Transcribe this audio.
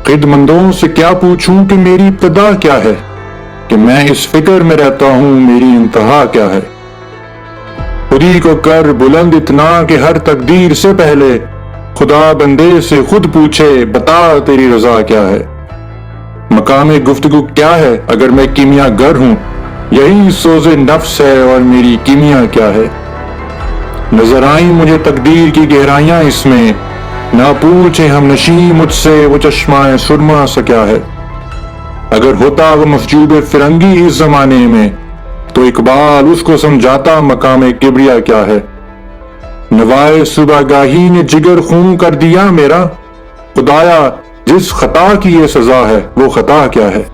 खिदमंदों से क्या पूछूं कि मेरी इब्तदा क्या है, कि मैं इस फिक्र में रहता हूं मेरी इंतहा क्या है। खुदी को कर बुलंद इतना कि हर तकदीर से पहले खुदा बंदे से खुद पूछे बता तेरी रजा क्या है। मकाम गुफ्तगू क्या है अगर मैं कीमियागर हूं, यही सोज़े नफ्स है और मेरी कीमिया क्या है। नजर आई मुझे तकदीर की गहराइयां इसमें, ना पूछे हम नशी मुझसे वो चश्मा सुरमा सा क्या है। अगर होता वो मफजूब फिरंगी इस जमाने में, तो इकबाल उसको समझाता मकाम किबरिया क्या है। नवाए सुबहगाही ने जिगर खून कर दिया मेरा, खुदाया जिस खता की ये सजा है वो खता क्या है।